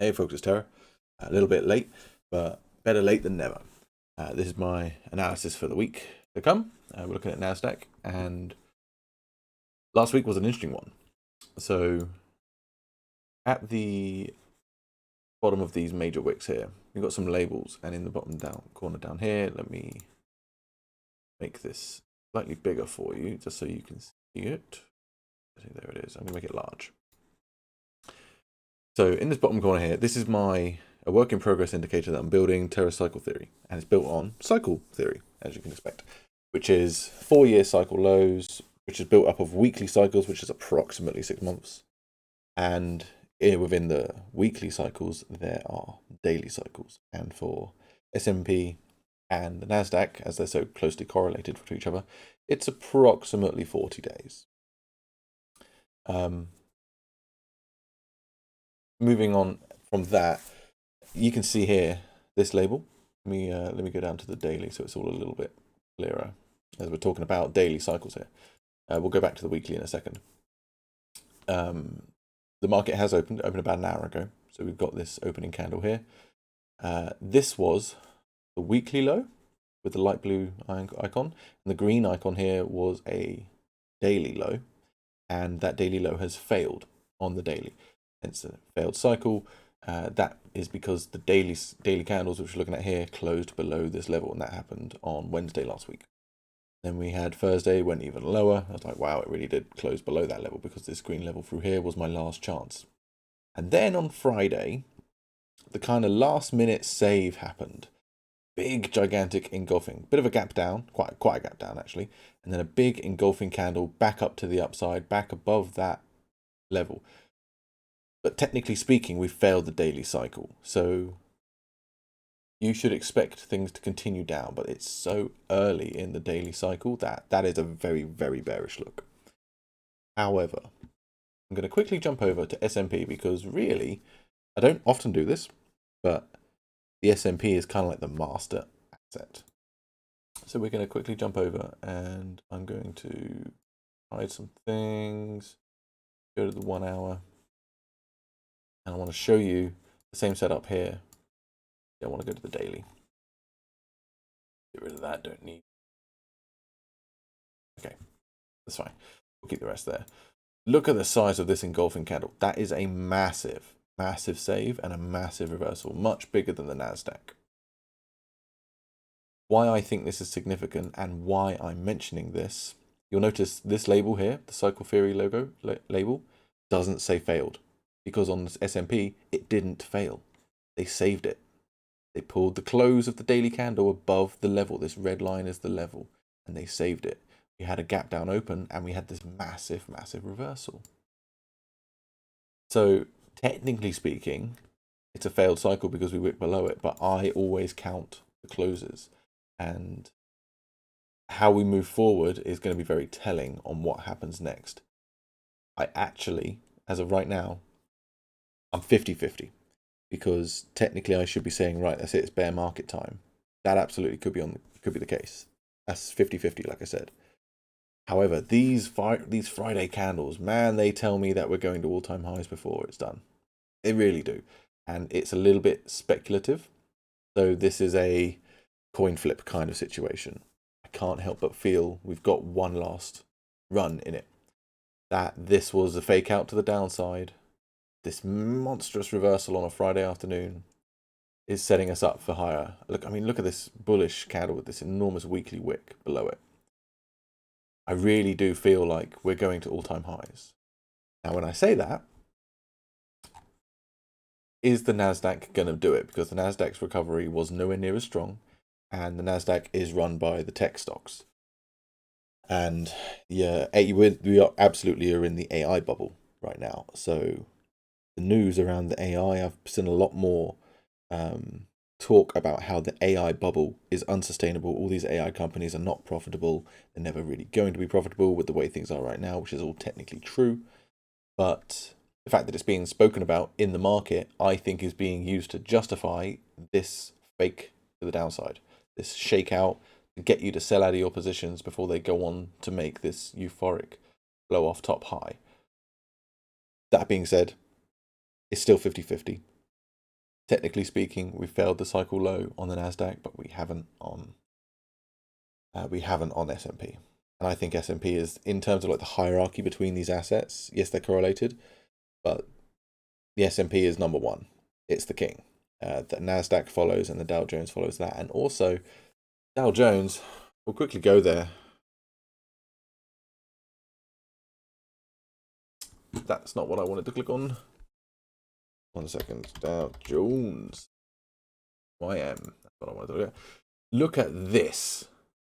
Hey folks, it's Tara. A little bit late, but better late than never. This is my analysis for the week to come. We're looking at NASDAQ, and last week was an interesting one. So at the bottom of these major wicks here, we've got some labels, and in the bottom down corner down here, let me make this slightly bigger for you, just so you can see it. There it is. I'm going to make it large. So in this bottom corner here, this is a work in progress indicator that I'm building TerraCycle theory, and it's built on cycle theory, as you can expect, which is 4-year cycle lows, which is built up of weekly cycles, which is approximately 6 months. And within the weekly cycles, there are daily cycles. And for S&P and the NASDAQ, as they're so closely correlated to each other, it's approximately 40 days. Moving on from that, you can see here this label. Let me go down to the daily so it's all a little bit clearer as we're talking about daily cycles here. We'll go back to the weekly in a second. The market has opened about an hour ago, so we've got this opening candle here. This was the weekly low with the light blue icon, and the green icon here was a daily low, and that daily low has failed on the daily. It's a failed cycle. That is because the daily candles, which we're looking at here, closed below this level, and that happened on Wednesday last week. Then we had Thursday, went even lower. I was like, wow, it really did close below that level because this green level through here was my last chance. And then on Friday, the kind of last minute save happened. Big, gigantic engulfing. Bit of a gap down, quite a gap down actually. And then a big engulfing candle back up to the upside, back above that level. But technically speaking, we failed the daily cycle. So you should expect things to continue down, but it's so early in the daily cycle that is a very, very bearish look. However, I'm going to quickly jump over to S&P because really, I don't often do this, but the S&P is kind of like the master asset. So we're going to quickly jump over, and I'm going to hide some things, go to the 1 hour, and I want to show you the same setup here. I want to go to the daily. Get rid of that, don't need. Okay, that's fine. We'll keep the rest there. Look at the size of this engulfing candle. That is a massive, massive save and a massive reversal, much bigger than the NASDAQ. Why I think this is significant and why I'm mentioning this, you'll notice this label here, the cycle theory logo label, doesn't say failed, because on this S&P, it didn't fail. They saved it. They pulled the close of the daily candle above the level. This red line is the level, and they saved it. We had a gap down open, and we had this massive, massive reversal. So technically speaking, it's a failed cycle because we wick below it, but I always count the closes. And how we move forward is going to be very telling on what happens next. I actually, as of right now, I'm 50-50. Because technically I should be saying, right, that's it, it's bear market time. That absolutely could be the case. That's 50-50, like I said. However, these Friday candles, man, they tell me that we're going to all-time highs before it's done. They really do. And it's a little bit speculative. So this is a coin flip kind of situation. I can't help but feel we've got one last run in it. That this was a fake out to the downside. This monstrous reversal on a Friday afternoon is setting us up for higher. Look, I mean, look at this bullish candle with this enormous weekly wick below it. I really do feel like we're going to all-time highs. Now, when I say that, is the NASDAQ going to do it? Because the NASDAQ's recovery was nowhere near as strong, and the NASDAQ is run by the tech stocks. And yeah, we are absolutely in the AI bubble right now. So the news around the AI, I've seen a lot more talk about how the AI bubble is unsustainable. All these AI companies are not profitable. They're never really going to be profitable with the way things are right now, which is all technically true. But the fact that it's being spoken about in the market, I think, is being used to justify this fake to the downside, this shakeout to get you to sell out of your positions before they go on to make this euphoric blow off top high. That being said, it's still 50-50. technically speaking, we failed the cycle low on the Nasdaq, but we haven't on S&P. And I think S&P is, in terms of like the hierarchy between these assets, yes, they're correlated, but the S&P is number one. It's the king. The Nasdaq follows, and the Dow Jones follows that. And also, Dow Jones, we'll quickly go there. That's not what I wanted to click on. 1 second. Dow Jones. YM. That's what I wanted to look at. Look at this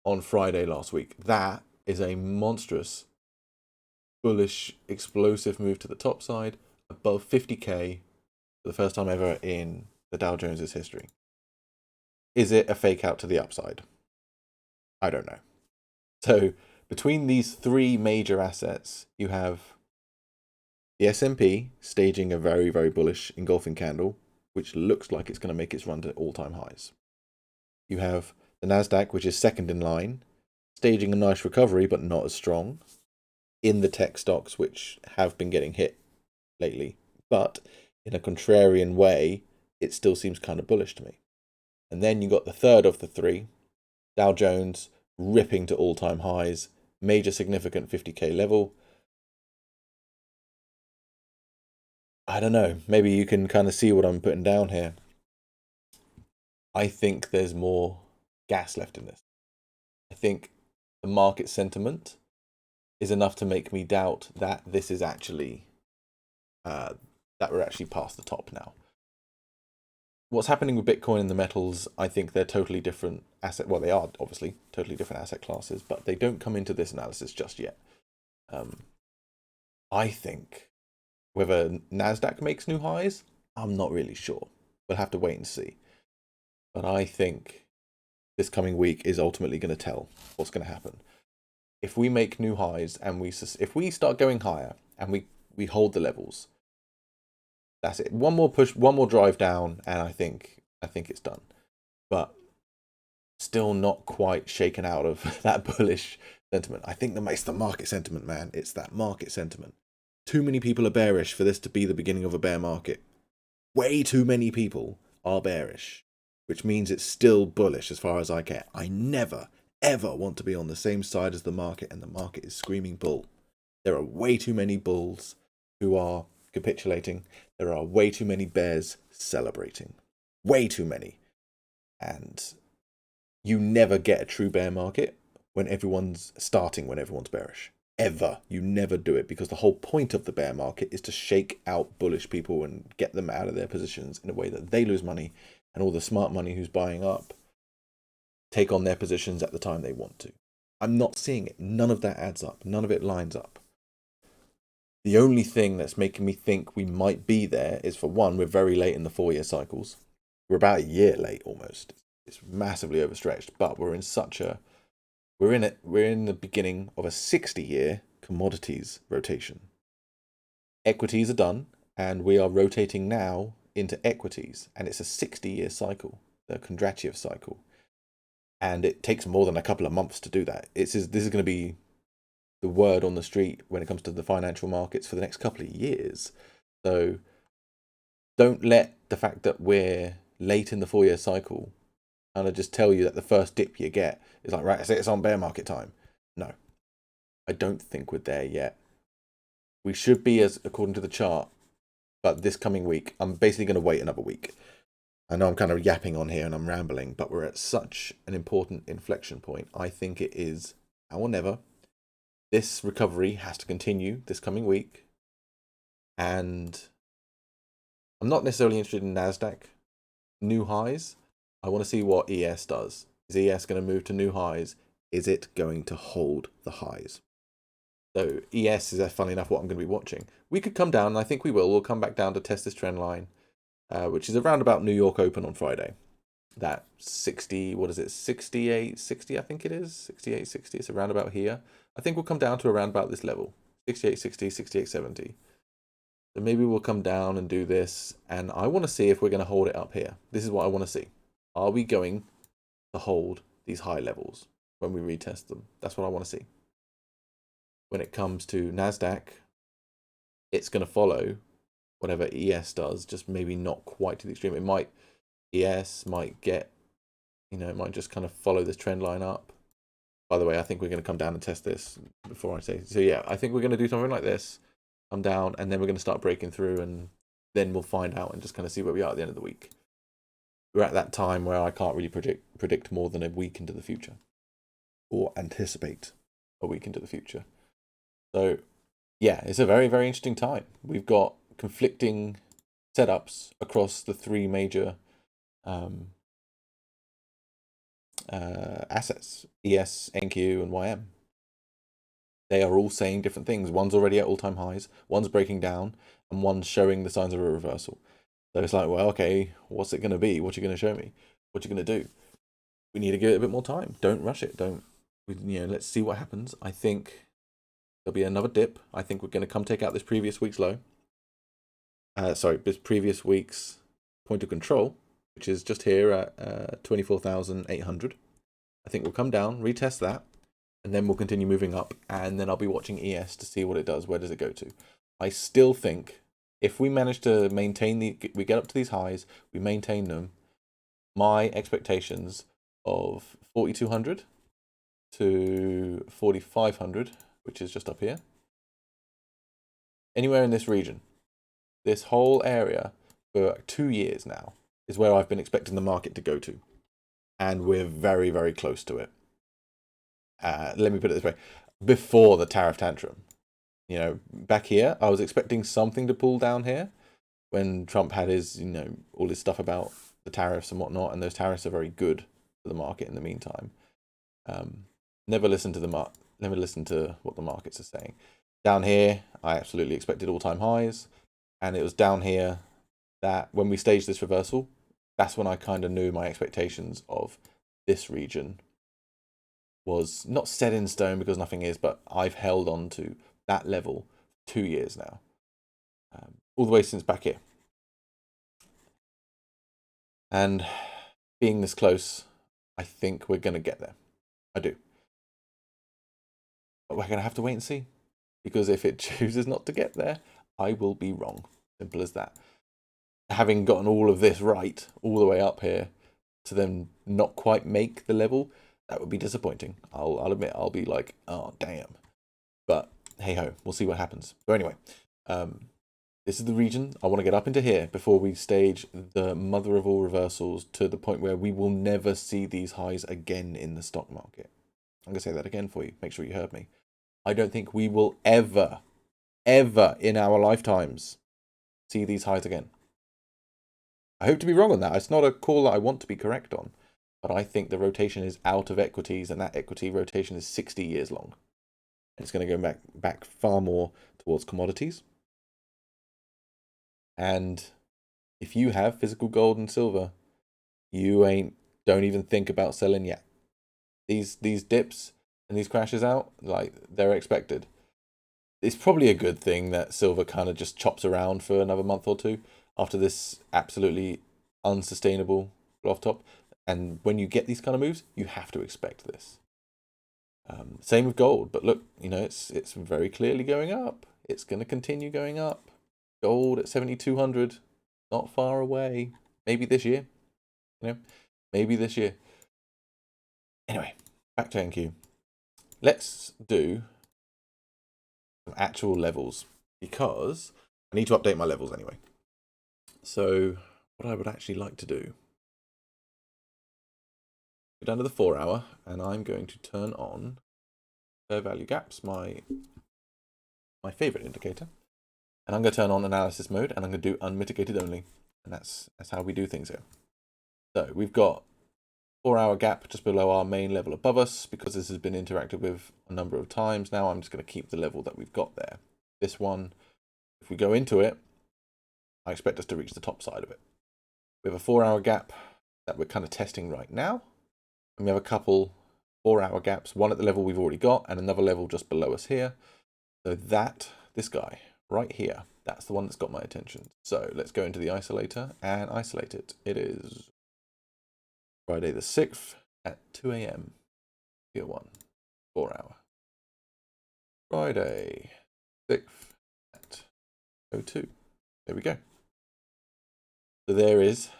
on Friday last week. That is a monstrous, bullish, explosive move to the top side, above 50k for the first time ever in the Dow Jones's history. Is it a fake out to the upside? I don't know. So between these three major assets, you have the S&P staging a very, very bullish engulfing candle, which looks like it's going to make its run to all-time highs. You have the Nasdaq, which is second in line, staging a nice recovery, but not as strong in the tech stocks, which have been getting hit lately. But in a contrarian way, it still seems kind of bullish to me. And then you got the third of the three, Dow Jones, ripping to all-time highs, major significant 50k level. I don't know, maybe you can kind of see what I'm putting down here. I think there's more gas left in this. I think the market sentiment is enough to make me doubt that this is actually, that we're actually past the top now. What's happening with Bitcoin and the metals, I think they're totally different asset. Well, they are obviously totally different asset classes, but they don't come into this analysis just yet. I think whether Nasdaq makes new highs, I'm not really sure. We'll have to wait and see. But I think this coming week is ultimately going to tell what's going to happen. If we make new highs and if we start going higher and we hold the levels, that's it. One more push, one more drive down, and I think it's done. But still not quite shaken out of that bullish sentiment. I think that makes the market sentiment, man. It's that market sentiment. Too many people are bearish for this to be the beginning of a bear market. Way too many people are bearish, which means it's still bullish as far as I care. I never, ever want to be on the same side as the market, and the market is screaming bull. There are way too many bulls who are capitulating. There are way too many bears celebrating. Way too many. And you never get a true bear market when everyone's bearish. Ever. You never do it, because the whole point of the bear market is to shake out bullish people and get them out of their positions in a way that they lose money, and all the smart money who's buying up take on their positions at the time they want to. I'm not seeing it. None of that adds up. None of it lines up. The only thing that's making me think we might be there is, for one, we're very late in the 4-year cycles. We're about a year late almost. It's massively overstretched, but we're in the beginning of a 60-year commodities rotation. Equities are done, and we are rotating now into equities, and it's a 60-year cycle, the Kondratiev cycle. And it takes more than a couple of months to do that. This is going to be the word on the street when it comes to the financial markets for the next couple of years. So don't let the fact that we're late in the 4-year cycle kind of just tell you that the first dip you get is like, right, it's on bear market time. No, I don't think we're there yet. We should be, as according to the chart, but this coming week, I'm basically going to wait another week. I know I'm kind of yapping on here and I'm rambling, but we're at such an important inflection point. I think it is now or never. This recovery has to continue this coming week. And I'm not necessarily interested in Nasdaq new highs. I want to see what ES does. Is ES going to move to new highs? Is it going to hold the highs? So ES is, funnily enough, what I'm going to be watching. We could come down, and I think we will. We'll come back down to test this trend line, which is around about New York Open on Friday. That 60, what is it, 68.60, I think it is, 68.60. It's around about here. I think we'll come down to around about this level, 68.60, 68.70. So maybe we'll come down and do this, and I want to see if we're going to hold it up here. This is what I want to see. Are we going to hold these high levels when we retest them? That's what I want to see. When it comes to Nasdaq, it's going to follow whatever ES does, just maybe not quite to the extreme. It might, ES might get, you know, it might just kind of follow this trend line up. By the way, I think we're going to come down and test this before I say. So yeah, I think we're going to do something like this, come down, and then we're going to start breaking through, and then we'll find out and just kind of see where we are at the end of the week. We're at that time where I can't really predict more than a week into the future, or anticipate a week into the future. So yeah, it's a very, very interesting time. We've got conflicting setups across the three major assets, ES, NQ, and YM. They are all saying different things. One's already at all-time highs, one's breaking down, and one's showing the signs of a reversal. So it's like, well, okay, what's it going to be? What are you going to show me? What are you going to do? We need to give it a bit more time. Don't rush it. Let's see what happens. I think there'll be another dip. I think we're going to come take out this previous week's low. This previous week's point of control, which is just here at 24,800. I think we'll come down, retest that, and then we'll continue moving up, and then I'll be watching ES to see what it does. Where does it go to? I still think if we manage to maintain we get up to these highs, we maintain them, my expectations of 4,200 to 4,500, which is just up here, anywhere in this region, this whole area for 2 years now is where I've been expecting the market to go to. And we're very, very close to it. Let me put it this way. Before the tariff tantrum, you know, back here, I was expecting something to pull down here when Trump had his, you know, all this stuff about the tariffs and whatnot. And those tariffs are very good for the market in the meantime. Never listen to what the markets are saying. Down here, I absolutely expected all-time highs. And it was down here that when we staged this reversal, that's when I kind of knew my expectations of this region was not set in stone, because nothing is, but I've held on to that level 2 years now, all the way since back here. And being this close, I think we're going to get there. I do. But we're going to have to wait and see, because if it chooses not to get there, I will be wrong. Simple as that. Having gotten all of this right, all the way up here, to then not quite make the level, that would be disappointing. I'll admit, I'll be like, oh, damn. But hey ho, we'll see what happens. So anyway, this is the region. I want to get up into here before we stage the mother of all reversals to the point where we will never see these highs again in the stock market. I'm going to say that again for you. Make sure you heard me. I don't think we will ever in our lifetimes see these highs again. I hope to be wrong on that. It's not a call that I want to be correct on, but I think the rotation is out of equities, and that equity rotation is 60 years long. It's going to go back far more towards commodities. And if you have physical gold and silver, you don't even think about selling yet. These dips and these crashes out, like, they're expected. It's probably a good thing that silver kind of just chops around for another month or two after this absolutely unsustainable off top. And when you get these kind of moves, you have to expect this. Same with gold, but look, you know, it's very clearly going up. It's going to continue going up. Gold at 7,200, not far away. Maybe this year, you know, maybe this year. Anyway, back to NQ. Let's do some actual levels, because I need to update my levels anyway. So what I would actually like to do, go down to the 4 hour, and I'm going to turn on fair value gaps, my favorite indicator, and I'm going to turn on analysis mode, and I'm going to do unmitigated only, and that's how we do things here. So we've got 4 hour gap just below our main level above us, because this has been interacted with a number of times now. I'm just going to keep the level that we've got there. This one, if we go into it, I expect us to reach the top side of it. We have a 4 hour gap that we're kind of testing right now. And we have a couple 4 hour gaps, one at the level we've already got and another level just below us here. So this guy right here, that's the one that's got my attention. So let's go into the isolator and isolate it. It is Friday the 6th at 2 a.m. Tier 1, 4 hour. Friday 6th at 02. There we go. So there is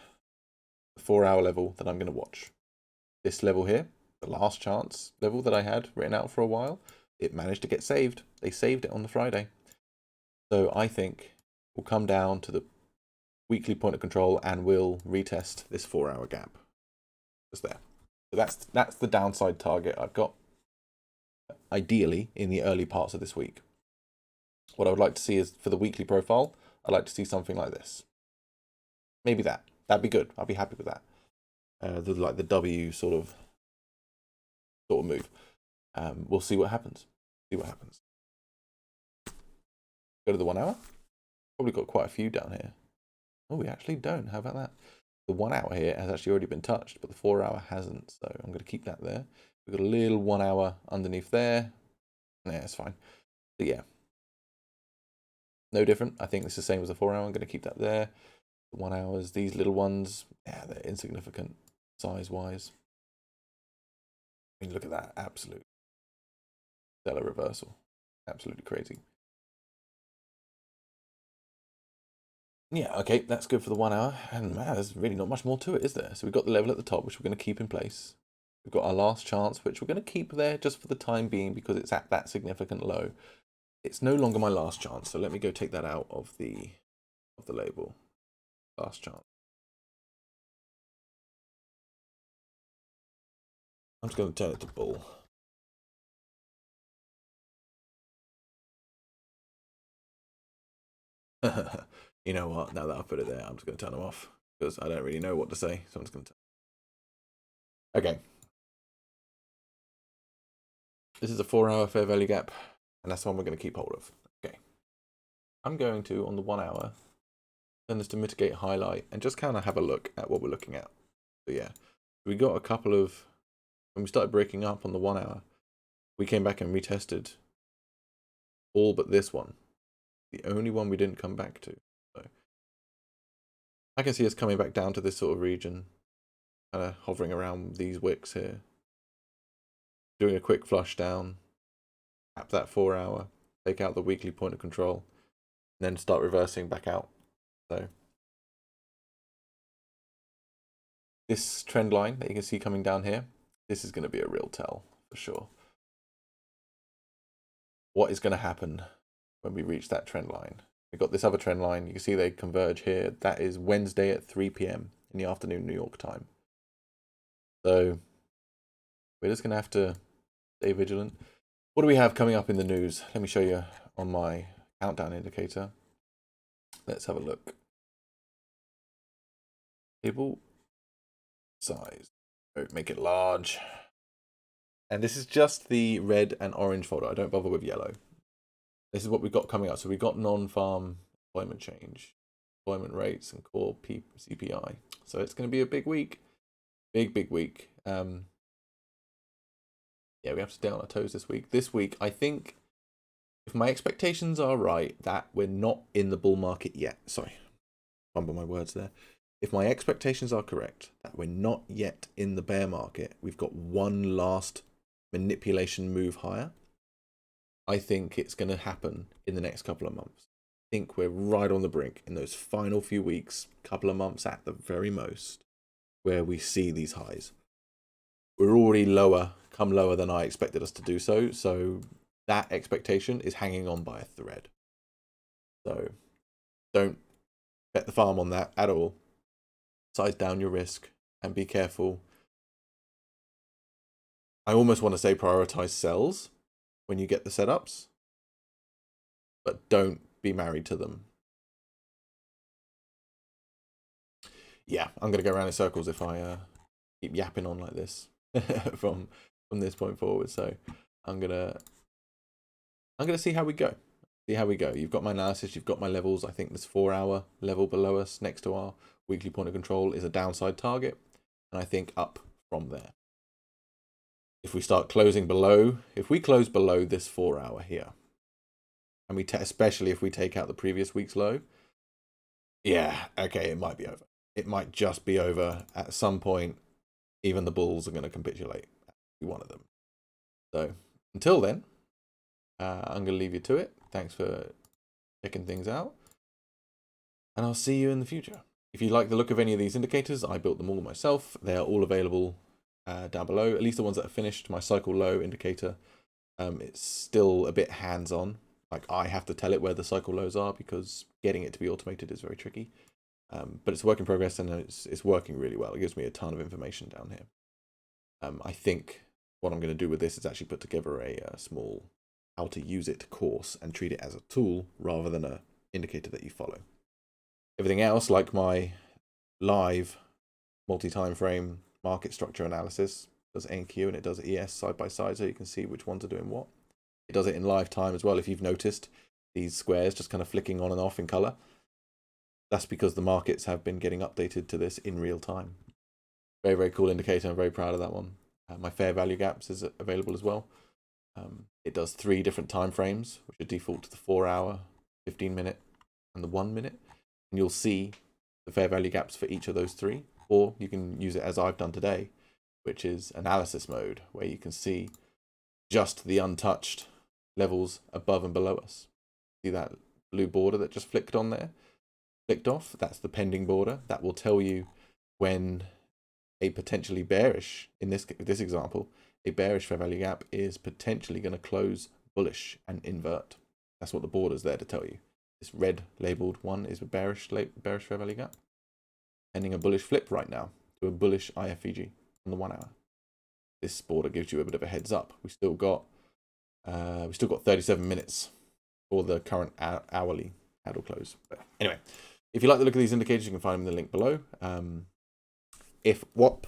the 4-hour level that I'm going to watch. This level here, the last chance level that I had written out for a while, it managed to get saved. They saved it on the Friday. So I think we'll come down to the weekly point of control and we'll retest this 4-hour gap. Just there. So that's the downside target I've got, ideally, in the early parts of this week. What I would like to see is, for the weekly profile, I'd like to see something like this. Maybe that. That'd be good. I'd be happy with that. Like the W sort of move. We'll see what happens. Go to the 1 hour. Probably got quite a few down here. Oh, we actually don't. How about that? The 1 hour here has actually already been touched, but the 4 hour hasn't. So I'm going to keep that there. We've got a little 1 hour underneath there. Yeah, it's fine. But yeah, no different. I think it's the same as the 4 hour. I'm going to keep that there. The 1 hours, these little ones, yeah, they're insignificant size-wise. I mean, look at that. Absolute stellar reversal. Absolutely crazy. Yeah, okay, that's good for the 1 hour. And man, there's really not much more to it, is there? So we've got the level at the top, which we're going to keep in place. We've got our last chance, which we're going to keep there just for the time being because it's at that significant low. It's no longer my last chance, so let me go take that out of the label. Last chance. I'm just going to turn it to bull. You know what? Now that I've put it there, I'm just going to turn them off because I don't really know what to say. So I'm just going to. Okay. This is a 4 hour fair value gap, and that's the one we're going to keep hold of. Okay. I'm going to, on the 1 hour, turn this to mitigate highlight and just kind of have a look at what we're looking at. So yeah, we got a couple of, when we started breaking up on the 1 hour, we came back and retested all but this one. The only one we didn't come back to. So I can see us coming back down to this sort of region, kind of hovering around these wicks here. Doing a quick flush down, tap that 4 hour, take out the weekly point of control, and then start reversing back out. So this trend line that you can see coming down here, this is going to be a real tell for sure. What is going to happen when we reach that trend line? We've got this other trend line. You can see they converge here. That is Wednesday at 3 p.m. in the afternoon, New York time. So we're just going to have to stay vigilant. What do we have coming up in the news? Let me show you on my countdown indicator. Let's have a look. Table size. Make it large. And this is just the red and orange folder. I don't bother with yellow. This is what we've got coming up. So we've got non-farm employment change, employment rates, and core CPI. So it's going to be a big week. Big week. Yeah, we have to stay on our toes this week. This week, I think, if my expectations are right, that we're not in the bull market yet. Sorry, fumble my words there. If my expectations are correct, that we're not yet in the bear market, we've got one last manipulation move higher. I think it's going to happen in the next couple of months. I think we're right on the brink in those final few weeks, couple of months at the very most, where we see these highs. We're already come lower than I expected us to do so. So that expectation is hanging on by a thread. So don't bet the farm on that at all. Size down your risk and be careful. I almost want to say prioritize sells when you get the setups, but don't be married to them. Yeah, I'm going to go around in circles if I keep yapping on like this from this point forward. So I'm gonna see how we go. You've got my analysis, you've got my levels. I think this 4 hour level below us next to our weekly point of control is a downside target, and I think up from there. If we start closing below, if we close below this 4 hour here, and we especially if we take out the previous week's low, yeah, okay, it might be over. It might just be over at some point. Even the bulls are going to capitulate. Be one of them. So until then, I'm going to leave you to it. Thanks for checking things out. and I'll see you in the future. If you like the look of any of these indicators, I built them all myself. They are all available down below, at least the ones that are finished. My cycle low indicator, it's still a bit hands-on. Like, I have to tell it where the cycle lows are because getting it to be automated is very tricky. But it's a work in progress, and it's working really well. It gives me a ton of information down here. I think what I'm going to do with this is actually put together a small how to use it course and treat it as a tool rather than an indicator that you follow. Everything else, like my live multi-time frame market structure analysis, does NQ and it does ES side by side, so you can see which ones are doing what. It does it in live time as well. If you've noticed these squares just kind of flicking on and off in color, that's because the markets have been getting updated to this in real time. Very, very cool indicator. I'm very proud of that one. My fair value gaps is available as well. It does 3 different time frames, which are default to the 4-hour, 15-minute, and the 1-minute. And you'll see the fair value gaps for each of those 3. Or you can use it as I've done today, which is analysis mode, where you can see just the untouched levels above and below us. See that blue border that just flicked on there? Flicked off? That's the pending border. That will tell you when a potentially bearish, in this example, a bearish fair value gap is potentially going to close bullish and invert. That's what the border's there to tell you. This red labeled one is a bearish fair value gap, pending a bullish flip right now to a bullish IFVG on the 1 hour. This border gives you a bit of a heads up. We still got 37 minutes for the current hourly candle close. But anyway, if you like the look of these indicators, you can find them in the link below. If WAP,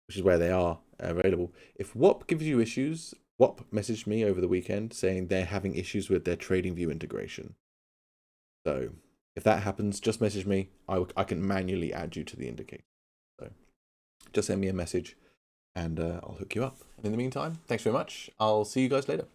which is where they are available, if WAP gives you issues, WAP messaged me over the weekend saying they're having issues with their TradingView integration. So if that happens, just message me. I can manually add you to the indicator. So just send me a message and I'll hook you up. And in the meantime, thanks very much. I'll see you guys later.